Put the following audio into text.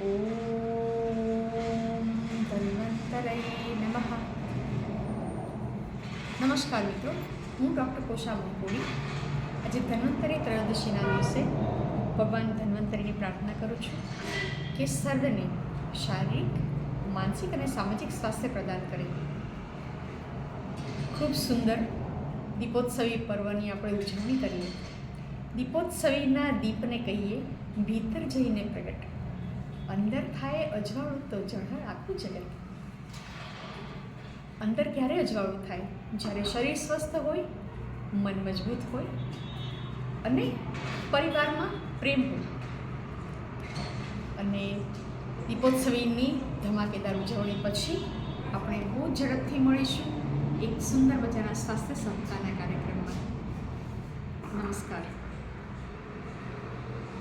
ઓમ ધન્વંતરયે નમઃ. નમસ્કાર મિત્રો, હું ડૉક્ટર કોશા મંકોડી. આજે ધન્વંતરી ત્રયોદશીના દિવસે ભગવાન ધન્વંતરીની પ્રાર્થના કરું છું કે સર્વને શારીરિક, માનસિક અને સામાજિક સ્વાસ્થ્ય પ્રદાન કરે. ખૂબ સુંદર દીપોત્સવી પર્વની આપણે ઉજવણી કરીએ. દીપોત્સવીના દીપને કહીએ ભીતર જઈને પ્રગટ, અંદર થાય અજવાળું તો ઝળહળ આખું જગત. અંદર ક્યારે અજવાળું થાય? જ્યારે શરીર સ્વસ્થ હોય, મન મજબૂત હોય અને પરિવારમાં પ્રેમ હોય. અને દીપોત્સવીની ધમાકેદાર ઉજવણી પછી આપણે બહુ ઝડપથી મળીશું એક સુંદર મજાના સ્વાસ્થ્ય સપ્તાહના કાર્યક્રમમાં. નમસ્કાર.